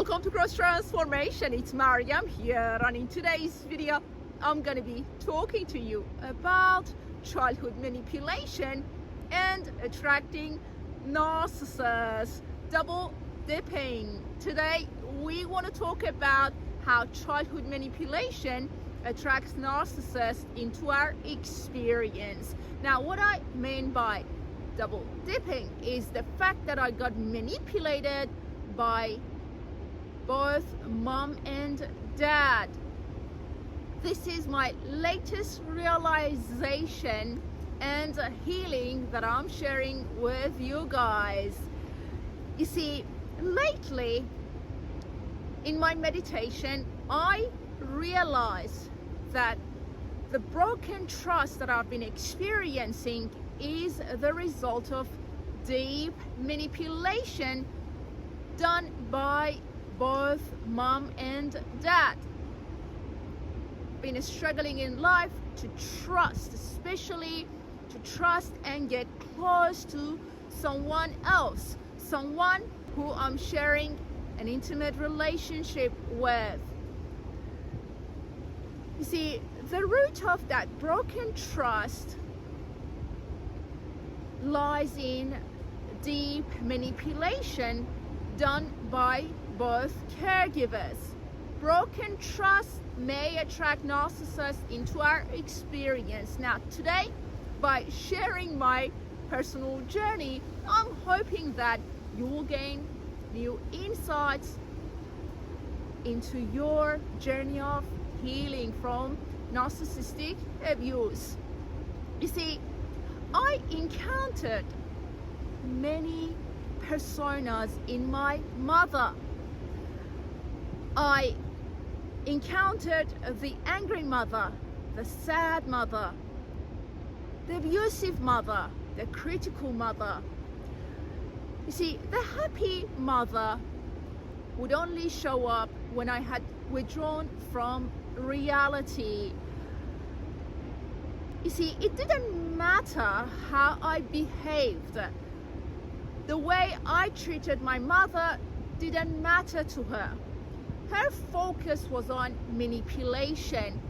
Welcome to Cross Transformation. It's Maryam here, and in today's video I'm going to be talking to you about childhood manipulation and attracting narcissists. Double dipping. Today we want to talk about how childhood manipulation attracts narcissists into our experience. Now, what I mean by double dipping is the fact that I got manipulated by both mom and dad. This is my latest realization and healing that I'm sharing with you guys. You see, lately in my meditation, I realized that the broken trust that I've been experiencing is the result of deep manipulation done by both mom and dad. Been struggling in life to trust, especially to trust and get close to someone else, someone who I'm sharing an intimate relationship with. You see, the root of that broken trust lies in deep manipulation done by both caregivers. Broken trust may attract narcissists into our experience. Now, today, by sharing my personal journey, I'm hoping that you will gain new insights into your journey of healing from narcissistic abuse. You see, I encountered many personas in my mother. I encountered the angry mother, the sad mother, the abusive mother, the critical mother. You see, the happy mother would only show up when I had withdrawn from reality. You see, it didn't matter how I behaved. The way I treated my mother didn't matter to her. Her focus was on manipulation.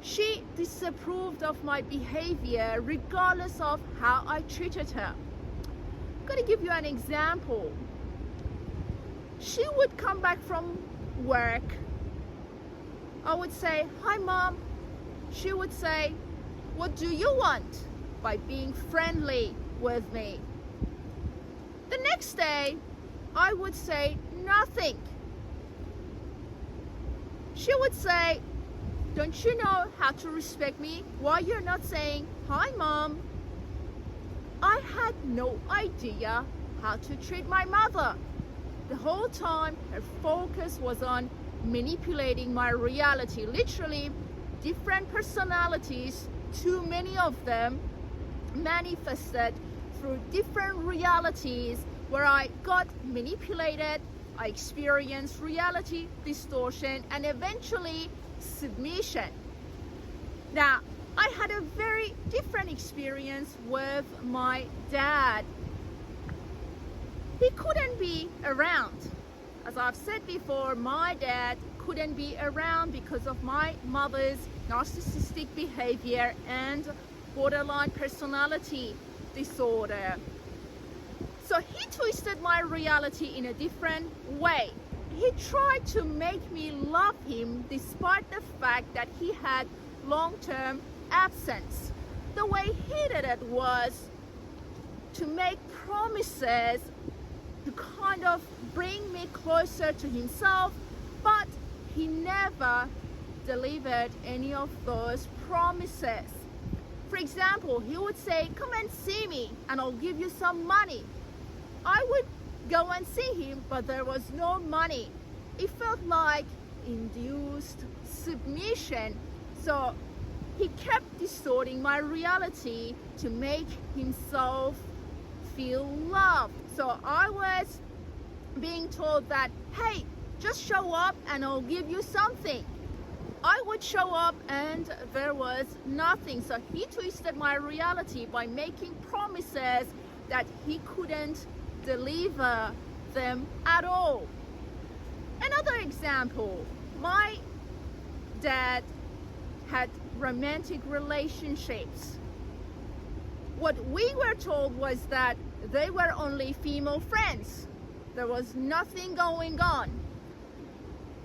She disapproved of my behavior regardless of how I treated her. I'm going to give you an example. She would come back from work. I would say, "Hi, Mom." She would say, "What do you want?" by being friendly with me. The next day, I would say nothing. She would say, "Don't you know how to respect me? Why you're not saying, 'Hi, Mom?'" I had no idea how to treat my mother. The whole time, her focus was on manipulating my reality. Literally, different personalities, too many of them, manifested through different realities where I got manipulated. I experienced reality distortion and eventually submission. Now, I had a very different experience with my dad. He couldn't be around. As I've said before, my dad couldn't be around because of my mother's narcissistic behavior and borderline personality disorder. So he twisted my reality in a different way. He tried to make me love him despite the fact that he had long-term absence. The way he did it was to make promises to kind of bring me closer to himself, but he never delivered any of those promises. For example, he would say, "Come and see me and I'll give you some money." I would go and see him, but there was no money. It felt like induced submission. So he kept distorting my reality to make himself feel loved. So I was being told that, "Hey, just show up and I'll give you something." I would show up and there was nothing. So he twisted my reality by making promises that he couldn't deliver them at all. Another example, my dad had romantic relationships. What we were told was that they were only female friends. There was nothing going on.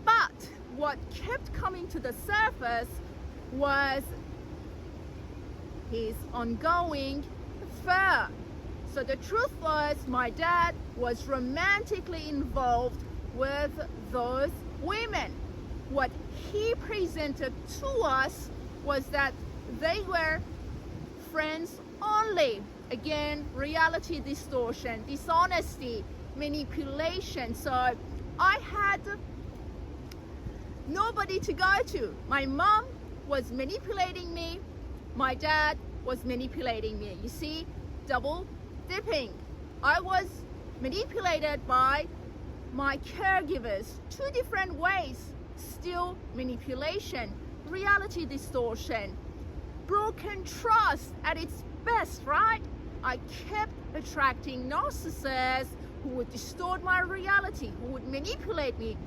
But what kept coming to the surface was his ongoing affair. So the truth was, my dad was romantically involved with those women. What he presented to us was that they were friends only. Again, reality distortion, dishonesty, manipulation. So I had nobody to go to. My mom was manipulating me. My dad was manipulating me. You see, double dipping. I was manipulated by my caregivers, two different ways. Still manipulation, reality distortion, broken trust at its best, right? I kept attracting narcissists who would distort my reality, who would manipulate me.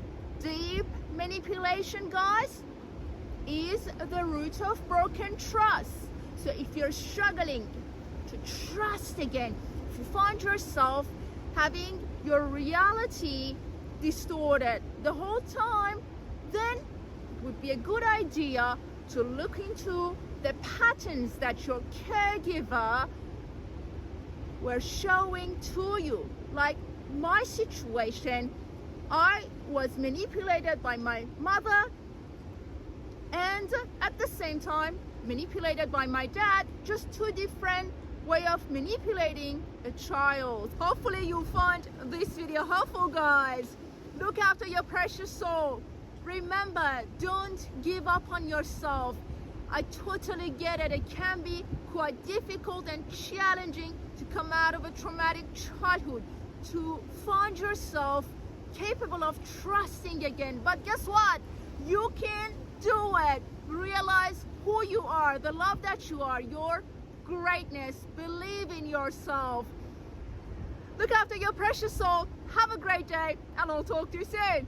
Deep manipulation, guys, is the root of broken trust. So if you're struggling to trust again, if you find yourself having your reality distorted the whole time, then it would be a good idea to look into the patterns that your caregiver were showing to you. Like my situation, I was manipulated by my mother and at the same time manipulated by my dad, just two different way of manipulating a child. Hopefully you find this video helpful, guys. Look after your precious soul. Remember, don't give up on yourself. I totally get it. It can be quite difficult and challenging to come out of a traumatic childhood, to find yourself capable of trusting again. But guess what? You can do it. Realize who you are, the love that you are, your greatness. Believe in yourself. Look after your precious soul. Have a great day, and I'll talk to you soon.